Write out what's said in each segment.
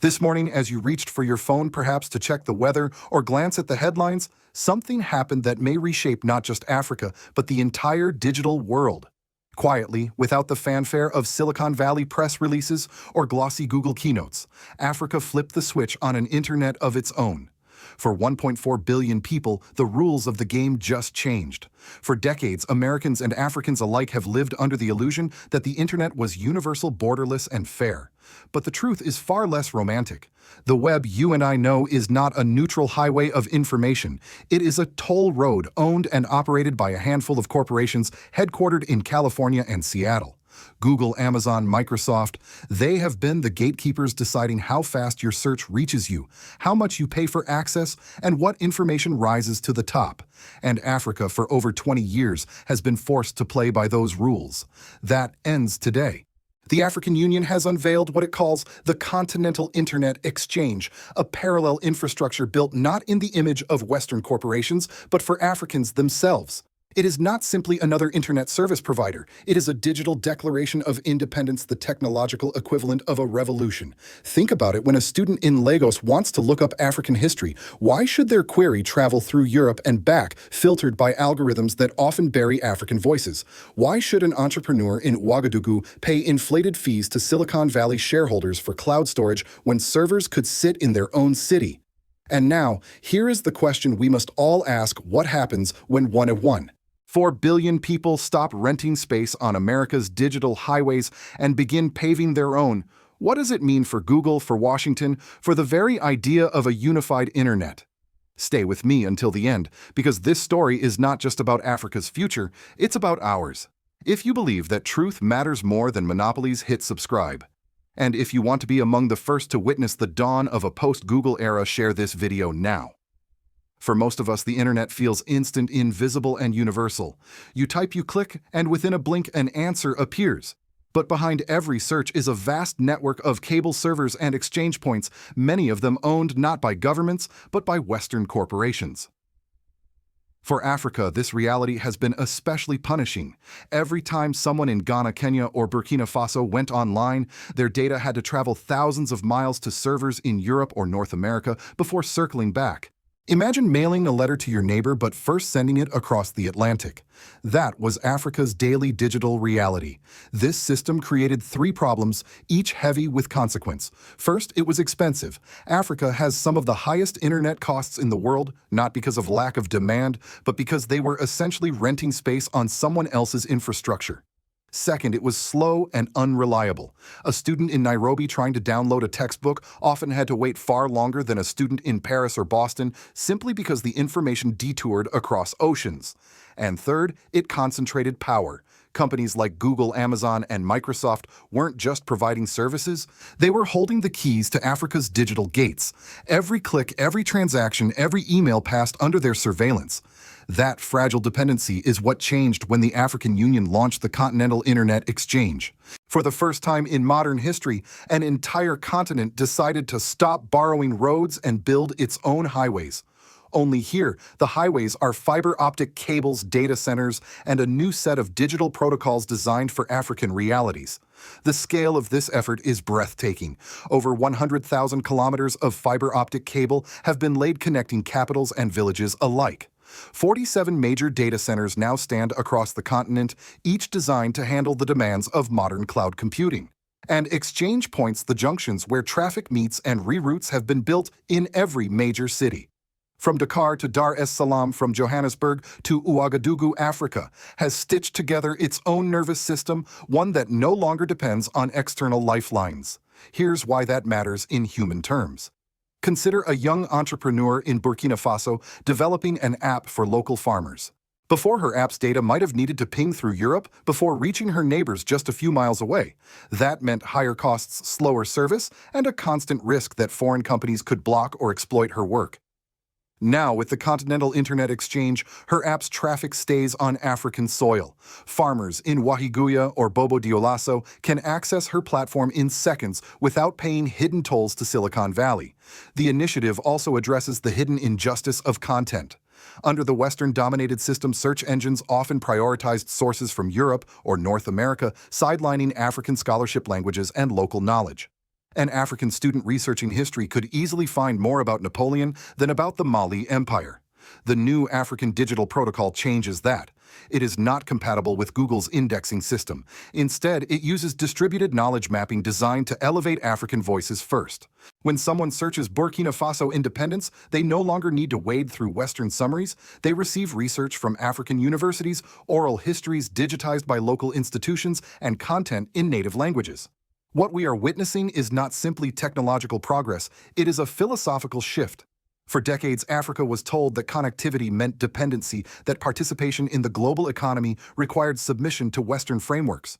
This morning, as you reached for your phone perhaps to check the weather or glance at the headlines, something happened that may reshape not just Africa, but the entire digital world. Quietly, without the fanfare of Silicon Valley press releases or glossy Google keynotes, Africa flipped the switch on an internet of its own. For 1.4 billion people, the rules of the game just changed. For decades, Americans and Africans alike have lived under the illusion that the internet was universal, borderless, and fair. But the truth is far less romantic. The web, you and I know, is not a neutral highway of information. It is a toll road owned and operated by a handful of corporations headquartered in California and Seattle. Google, Amazon, Microsoft, they have been the gatekeepers deciding how fast your search reaches you, how much you pay for access, and what information rises to the top. And Africa, for over 20 years, has been forced to play by those rules. That ends today. The African Union has unveiled what it calls the Continental Internet Exchange, a parallel infrastructure built not in the image of Western corporations, but for Africans themselves. It is not simply another internet service provider. It is a digital declaration of independence, the technological equivalent of a revolution. Think about it: when a student in Lagos wants to look up African history, why should their query travel through Europe and back, filtered by algorithms that often bury African voices? Why should an entrepreneur in Ouagadougou pay inflated fees to Silicon Valley shareholders for cloud storage when servers could sit in their own city? And now, here is the question we must all ask: what happens when 1 of 1? 4 billion people stop renting space on America's digital highways and begin paving their own. What does it mean for Google, for Washington, for the very idea of a unified internet? Stay with me until the end, because this story is not just about Africa's future, it's about ours. If you believe that truth matters more than monopolies, hit subscribe. And if you want to be among the first to witness the dawn of a post-Google era, share this video now. For most of us, the internet feels instant, invisible, and universal. You type, you click, and within a blink, an answer appears. But behind every search is a vast network of cable servers and exchange points, many of them owned not by governments, but by Western corporations. For Africa, this reality has been especially punishing. Every time someone in Ghana, Kenya, or Burkina Faso went online, their data had to travel thousands of miles to servers in Europe or North America before circling back. Imagine mailing a letter to your neighbor but first sending it across the Atlantic. That was Africa's daily digital reality. This system created 3 problems, each heavy with consequence. First, it was expensive. Africa has some of the highest internet costs in the world, not because of lack of demand, but because they were essentially renting space on someone else's infrastructure. Second, it was slow and unreliable. A student in Nairobi trying to download a textbook often had to wait far longer than a student in Paris or Boston simply because the information detoured across oceans. And third, it concentrated power. Companies like Google, Amazon, and Microsoft weren't just providing services, they were holding the keys to Africa's digital gates. Every click, every transaction, every email passed under their surveillance. That fragile dependency is what changed when the African Union launched the Continental Internet Exchange. For the first time in modern history, an entire continent decided to stop borrowing roads and build its own highways. Only here, the highways are fiber optic cables, data centers, and a new set of digital protocols designed for African realities. The scale of this effort is breathtaking. Over 100,000 kilometers of fiber optic cable have been laid connecting capitals and villages alike. 47 major data centers now stand across the continent, each designed to handle the demands of modern cloud computing. And exchange points, the junctions where traffic meets and reroutes, have been built in every major city. From Dakar to Dar es Salaam, from Johannesburg to Ouagadougou, Africa has stitched together its own nervous system, one that no longer depends on external lifelines. Here's why that matters in human terms. Consider a young entrepreneur in Burkina Faso developing an app for local farmers. Before, her app's data might have needed to ping through Europe before reaching her neighbors just a few miles away. That meant higher costs, slower service, and a constant risk that foreign companies could block or exploit her work. Now, with the Continental Internet Exchange, her app's traffic stays on African soil. Farmers in Wahiguya or Bobo Dioulasso can access her platform in seconds without paying hidden tolls to Silicon Valley. The initiative also addresses the hidden injustice of content. Under the Western-dominated system, search engines often prioritized sources from Europe or North America, sidelining African scholarship, languages, and local knowledge. An African student researching history could easily find more about Napoleon than about the Mali Empire. The new African Digital Protocol changes that. It is not compatible with Google's indexing system. Instead, it uses distributed knowledge mapping designed to elevate African voices first. When someone searches Burkina Faso independence, they no longer need to wade through Western summaries. They receive research from African universities, oral histories digitized by local institutions, and content in native languages. What we are witnessing is not simply technological progress, it is a philosophical shift. For decades, Africa was told that connectivity meant dependency, that participation in the global economy required submission to Western frameworks.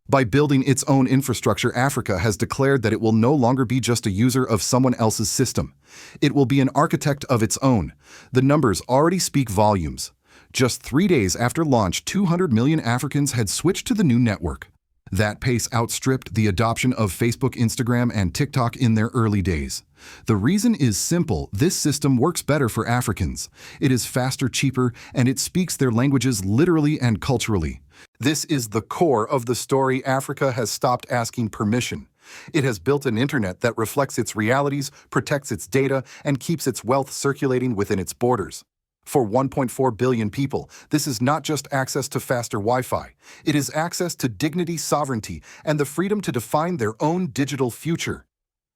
By building its own infrastructure, Africa has declared that it will no longer be just a user of someone else's system. It will be an architect of its own. The numbers already speak volumes. Just 3 days after launch, 200 million Africans had switched to the new network. That pace outstripped the adoption of Facebook, Instagram, and TikTok in their early days. The reason is simple: this system works better for Africans. It is faster, cheaper, and it speaks their languages literally and culturally. This is the core of the story. Africa has stopped asking permission. It has built an internet that reflects its realities, protects its data, and keeps its wealth circulating within its borders. For 1.4 billion people, this is not just access to faster Wi-Fi. It is access to dignity, sovereignty, and the freedom to define their own digital future.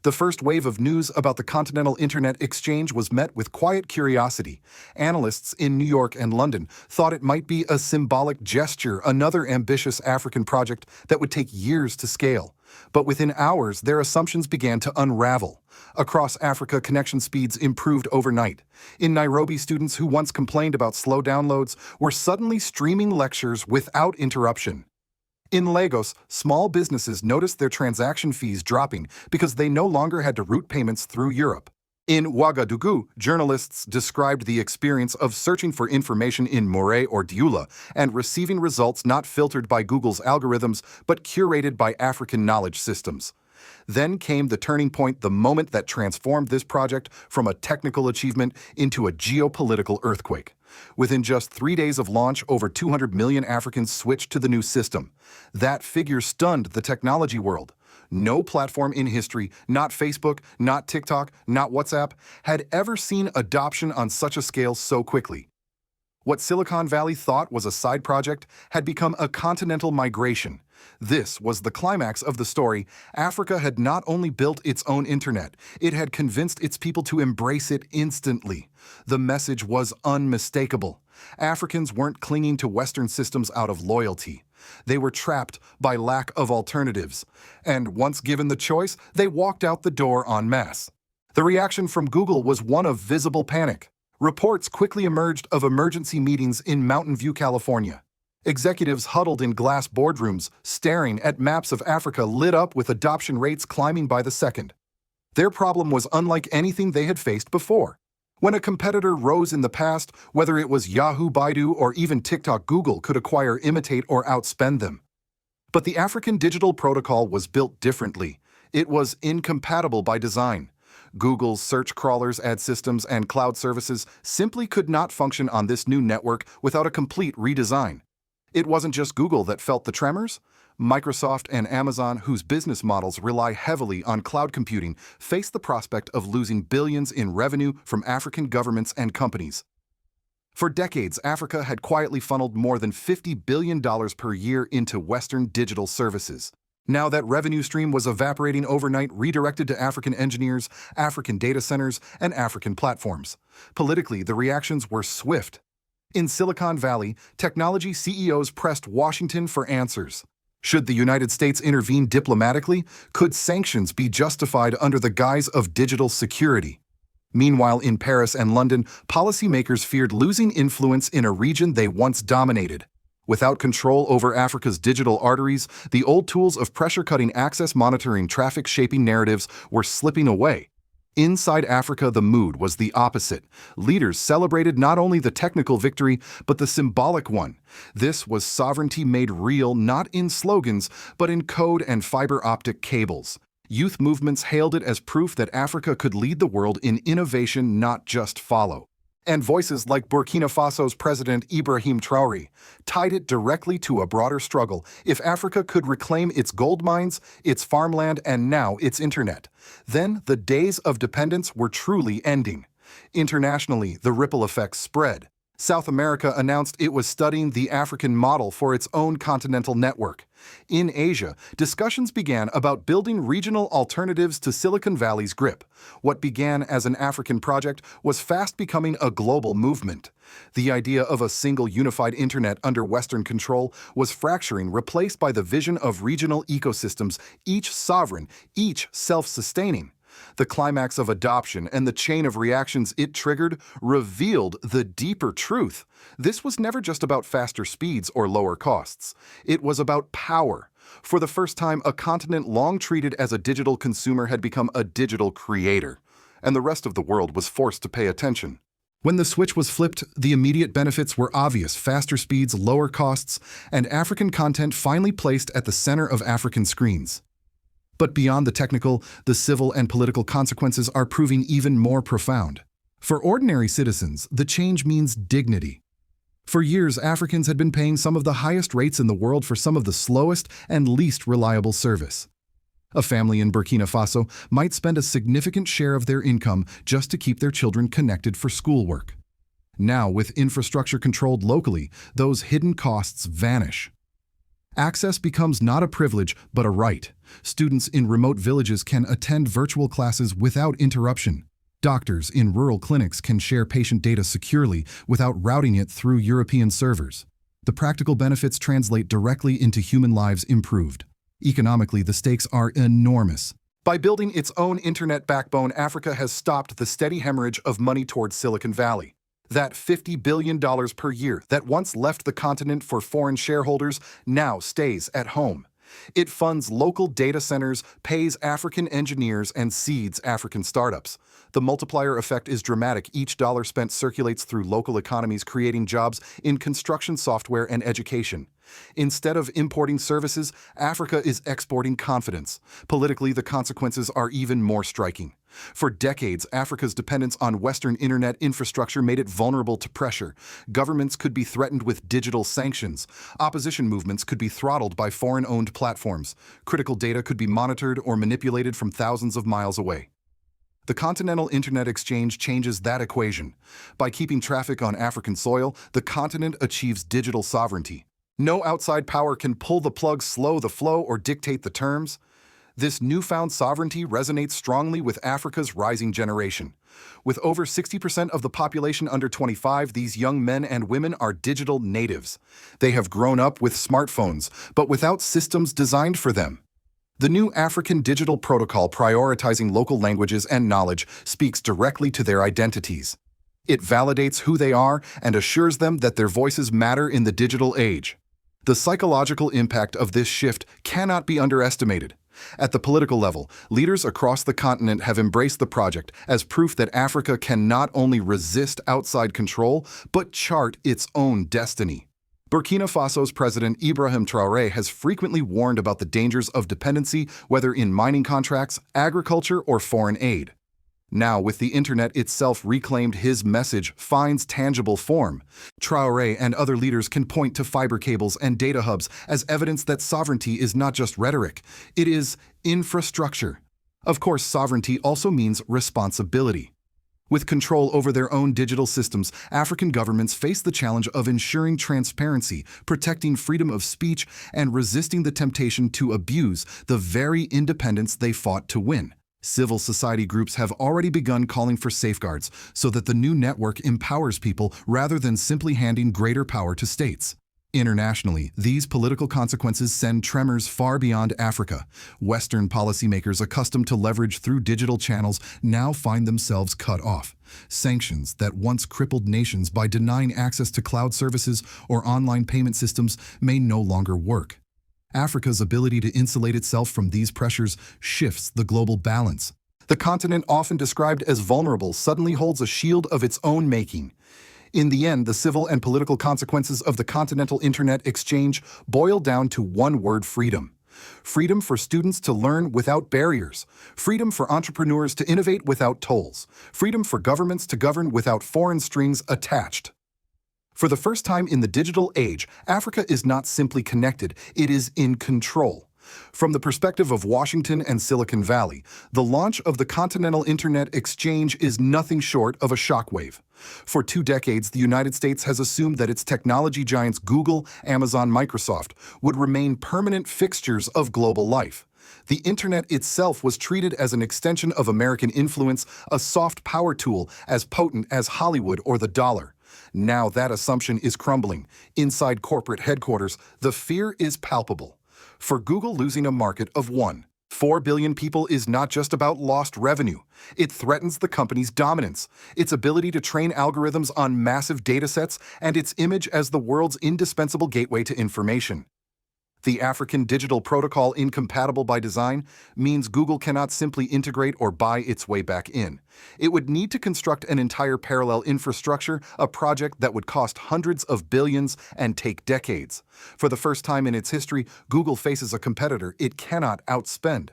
The first wave of news about the Continental Internet Exchange was met with quiet curiosity. Analysts in New York and London thought it might be a symbolic gesture, another ambitious African project that would take years to scale. But within hours, their assumptions began to unravel. Across Africa, connection speeds improved overnight. In Nairobi, students who once complained about slow downloads were suddenly streaming lectures without interruption. In Lagos, small businesses noticed their transaction fees dropping because they no longer had to route payments through Europe. In Ouagadougou, journalists described the experience of searching for information in Moray or Dioula and receiving results not filtered by Google's algorithms but curated by African knowledge systems. Then came the turning point, the moment that transformed this project from a technical achievement into a geopolitical earthquake. Within just 3 days of launch, over 200 million Africans switched to the new system. That figure stunned the technology world. No platform in history, not Facebook, not TikTok, not WhatsApp, had ever seen adoption on such a scale so quickly. What Silicon Valley thought was a side project had become a continental migration. This was the climax of the story. Africa had not only built its own internet, it had convinced its people to embrace it instantly. The message was unmistakable. Africans weren't clinging to Western systems out of loyalty. They were trapped by lack of alternatives. And once given the choice, they walked out the door en masse. The reaction from Google was one of visible panic. Reports quickly emerged of emergency meetings in Mountain View, California. Executives huddled in glass boardrooms, staring at maps of Africa lit up with adoption rates climbing by the second. Their problem was unlike anything they had faced before. When a competitor rose in the past, whether it was Yahoo, Baidu, or even TikTok, Google could acquire, imitate, or outspend them. But the African Digital Protocol was built differently. It was incompatible by design. Google's search crawlers, ad systems, and cloud services simply could not function on this new network without a complete redesign. It wasn't just Google that felt the tremors. Microsoft and Amazon, whose business models rely heavily on cloud computing, faced the prospect of losing billions in revenue from African governments and companies. For decades, Africa had quietly funneled more than $50 billion per year into Western digital services. Now that revenue stream was evaporating overnight, redirected to African engineers, African data centers, and African platforms. Politically, the reactions were swift. In Silicon Valley, technology CEOs pressed Washington for answers. Should the United States intervene diplomatically? Could sanctions be justified under the guise of digital security? Meanwhile, in Paris and London, policymakers feared losing influence in a region they once dominated. Without control over Africa's digital arteries, the old tools of pressure-cutting, access monitoring, traffic shaping narratives were slipping away. Inside Africa, the mood was the opposite. Leaders celebrated not only the technical victory, but the symbolic one. This was sovereignty made real, not in slogans, but in code and fiber optic cables. Youth movements hailed it as proof that Africa could lead the world in innovation, not just follow. And voices like Burkina Faso's President Ibrahim Traoré tied it directly to a broader struggle. If Africa could reclaim its gold mines, its farmland, and now its internet, then the days of dependence were truly ending. Internationally, the ripple effects spread. South America announced it was studying the African model for its own continental network. In Asia, discussions began about building regional alternatives to Silicon Valley's grip. What began as an African project was fast becoming a global movement. The idea of a single unified internet under Western control was fracturing, replaced by the vision of regional ecosystems, each sovereign, each self-sustaining. The climax of adoption and the chain of reactions it triggered revealed the deeper truth. This was never just about faster speeds or lower costs. It was about power. For the first time, a continent long treated as a digital consumer had become a digital creator, and the rest of the world was forced to pay attention. When the switch was flipped, the immediate benefits were obvious: faster speeds, lower costs, and African content finally placed at the center of African screens. But beyond the technical, the civil and political consequences are proving even more profound. For ordinary citizens, the change means dignity. For years, Africans had been paying some of the highest rates in the world for some of the slowest and least reliable service. A family in Burkina Faso might spend a significant share of their income just to keep their children connected for schoolwork. Now, with infrastructure controlled locally, those hidden costs vanish. Access becomes not a privilege, but a right. Students in remote villages can attend virtual classes without interruption. Doctors in rural clinics can share patient data securely without routing it through European servers. The practical benefits translate directly into human lives improved. Economically, the stakes are enormous. By building its own internet backbone, Africa has stopped the steady hemorrhage of money towards Silicon Valley. That $50 billion per year that once left the continent for foreign shareholders now stays at home. It funds local data centers, pays African engineers, and seeds African startups. The multiplier effect is dramatic. Each dollar spent circulates through local economies, creating jobs in construction, software, and education. Instead of importing services, Africa is exporting confidence. Politically, the consequences are even more striking. For decades, Africa's dependence on Western internet infrastructure made it vulnerable to pressure. Governments could be threatened with digital sanctions. Opposition movements could be throttled by foreign-owned platforms. Critical data could be monitored or manipulated from thousands of miles away. The Continental Internet Exchange changes that equation. By keeping traffic on African soil, the continent achieves digital sovereignty. No outside power can pull the plug, slow the flow, or dictate the terms. This newfound sovereignty resonates strongly with Africa's rising generation. With over 60% of the population under 25, these young men and women are digital natives. They have grown up with smartphones, but without systems designed for them. The new African Digital Protocol, prioritizing local languages and knowledge, speaks directly to their identities. It validates who they are and assures them that their voices matter in the digital age. The psychological impact of this shift cannot be underestimated. At the political level, leaders across the continent have embraced the project as proof that Africa can not only resist outside control, but chart its own destiny. Burkina Faso's President Ibrahim Traoré has frequently warned about the dangers of dependency, whether in mining contracts, agriculture, or foreign aid. Now, with the internet itself reclaimed, his message finds tangible form. Traoré and other leaders can point to fiber cables and data hubs as evidence that sovereignty is not just rhetoric, it is infrastructure. Of course, sovereignty also means responsibility. With control over their own digital systems, African governments face the challenge of ensuring transparency, protecting freedom of speech, and resisting the temptation to abuse the very independence they fought to win. Civil society groups have already begun calling for safeguards so that the new network empowers people rather than simply handing greater power to states. Internationally, these political consequences send tremors far beyond Africa. Western policymakers accustomed to leverage through digital channels now find themselves cut off. Sanctions that once crippled nations by denying access to cloud services or online payment systems may no longer work. Africa's ability to insulate itself from these pressures shifts the global balance. The continent, often described as vulnerable, suddenly holds a shield of its own making. In the end, the civil and political consequences of the Continental Internet Exchange boil down to one word: freedom. Freedom for students to learn without barriers. Freedom for entrepreneurs to innovate without tolls. Freedom for governments to govern without foreign strings attached. For the first time in the digital age, Africa is not simply connected, it is in control. From the perspective of Washington and Silicon Valley, the launch of the Continental Internet Exchange is nothing short of a shockwave. For 2 decades, the United States has assumed that its technology giants Google, Amazon, Microsoft would remain permanent fixtures of global life. The Internet itself was treated as an extension of American influence, a soft power tool as potent as Hollywood or the dollar. Now that assumption is crumbling. Inside corporate headquarters, the fear is palpable. For Google, losing a market of 1.4 billion people is not just about lost revenue. It threatens the company's dominance, its ability to train algorithms on massive datasets, and its image as the world's indispensable gateway to information. The African Digital Protocol, incompatible by design, means Google cannot simply integrate or buy its way back in. It would need to construct an entire parallel infrastructure, a project that would cost hundreds of billions and take decades. For the first time in its history, Google faces a competitor it cannot outspend.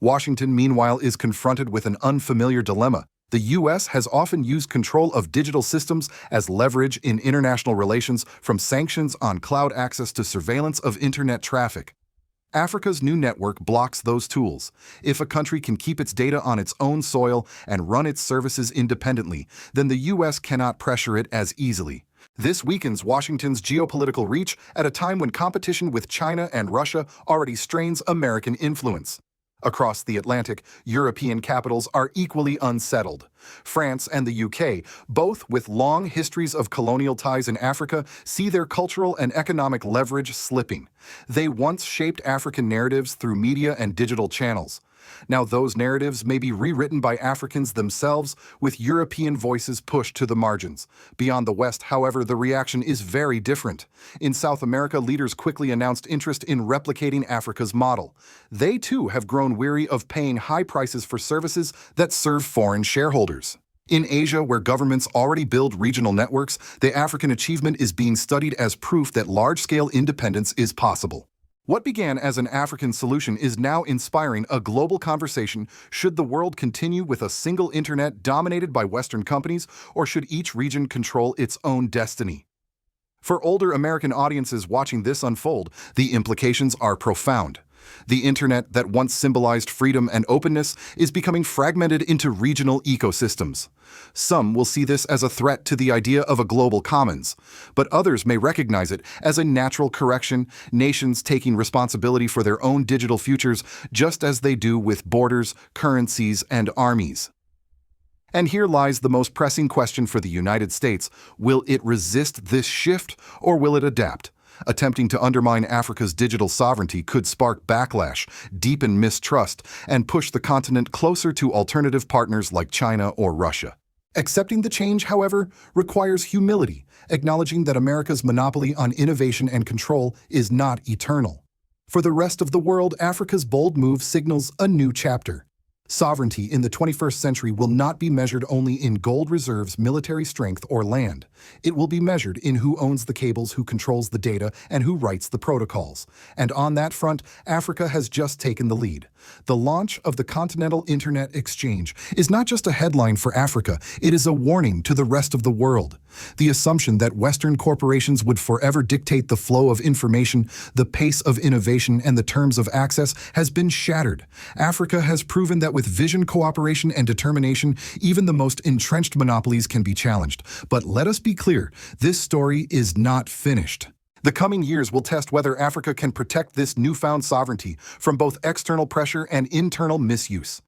Washington, meanwhile, is confronted with an unfamiliar dilemma. The U.S. has often used control of digital systems as leverage in international relations, from sanctions on cloud access to surveillance of internet traffic. Africa's new network blocks those tools. If a country can keep its data on its own soil and run its services independently, then the U.S. cannot pressure it as easily. This weakens Washington's geopolitical reach at a time when competition with China and Russia already strains American influence. Across the Atlantic, European capitals are equally unsettled. France and the UK, both with long histories of colonial ties in Africa, see their cultural and economic leverage slipping. They once shaped African narratives through media and digital channels. Now those narratives may be rewritten by Africans themselves, with European voices pushed to the margins. Beyond the West, however, the reaction is very different. In South America, leaders quickly announced interest in replicating Africa's model. They too have grown weary of paying high prices for services that serve foreign shareholders. In Asia, where governments already build regional networks, the African achievement is being studied as proof that large-scale independence is possible. What began as an African solution is now inspiring a global conversation. Should the world continue with a single internet dominated by Western companies, or should each region control its own destiny? For older American audiences watching this unfold, the implications are profound. The internet that once symbolized freedom and openness is becoming fragmented into regional ecosystems. Some will see this as a threat to the idea of a global commons, but others may recognize it as a natural correction, nations taking responsibility for their own digital futures just as they do with borders, currencies, and armies. And here lies the most pressing question for the United States. Will it resist this shift, or will it adapt? Attempting to undermine Africa's digital sovereignty could spark backlash, deepen mistrust, and push the continent closer to alternative partners like China or Russia. Accepting the change, however, requires humility, acknowledging that America's monopoly on innovation and control is not eternal. For the rest of the world, Africa's bold move signals a new chapter. Sovereignty in the 21st century will not be measured only in gold reserves, military strength, or land. It will be measured in who owns the cables, who controls the data, and who writes the protocols. And on that front, Africa has just taken the lead. The launch of the Continental Internet Exchange is not just a headline for Africa, it is a warning to the rest of the world. The assumption that Western corporations would forever dictate the flow of information, the pace of innovation, and the terms of access has been shattered. Africa has proven that with vision, cooperation, and determination, even the most entrenched monopolies can be challenged. But let us be clear, this story is not finished. The coming years will test whether Africa can protect this newfound sovereignty from both external pressure and internal misuse.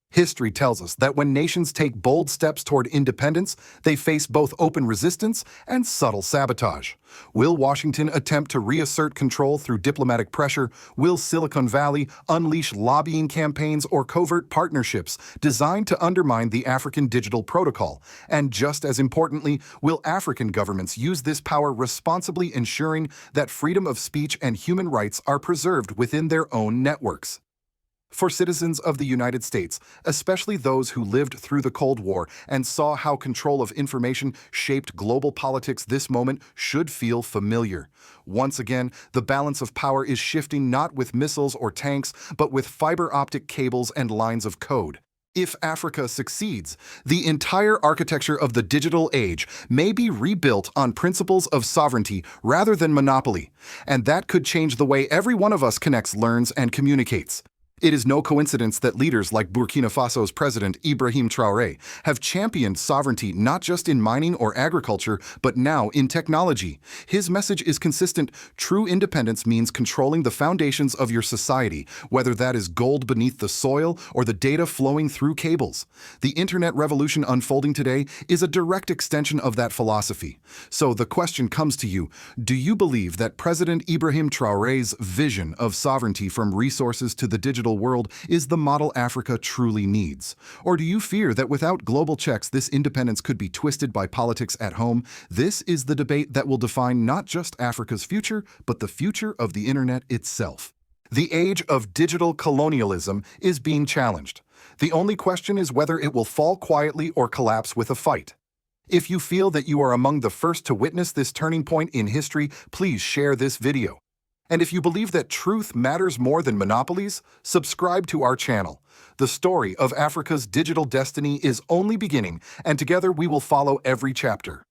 History tells us that when nations take bold steps toward independence, they face both open resistance and subtle sabotage. Will Washington attempt to reassert control through diplomatic pressure? Will Silicon Valley unleash lobbying campaigns or covert partnerships designed to undermine the African Digital Protocol? And just as importantly, will African governments use this power responsibly, ensuring that freedom of speech and human rights are preserved within their own networks? For citizens of the United States, especially those who lived through the Cold War and saw how control of information shaped global politics, this moment should feel familiar. Once again, the balance of power is shifting not with missiles or tanks, but with fiber optic cables and lines of code. If Africa succeeds, the entire architecture of the digital age may be rebuilt on principles of sovereignty rather than monopoly, and that could change the way every one of us connects, learns, and communicates. It is no coincidence that leaders like Burkina Faso's president Ibrahim Traoré have championed sovereignty not just in mining or agriculture, but now in technology. His message is consistent. True independence means controlling the foundations of your society, whether that is gold beneath the soil or the data flowing through cables. The internet revolution unfolding today is a direct extension of that philosophy. So the question comes to you, do you believe that President Ibrahim Traoré's vision of sovereignty from resources to the digital world is the model Africa truly needs? Or do you fear that without global checks, this independence could be twisted by politics at home? This is the debate that will define not just Africa's future, but the future of the internet itself. The age of digital colonialism is being challenged. The only question is whether it will fall quietly or collapse with a fight. If you feel that you are among the first to witness this turning point in history, please share this video. And if you believe that truth matters more than monopolies, subscribe to our channel. The story of Africa's digital destiny is only beginning, and together we will follow every chapter.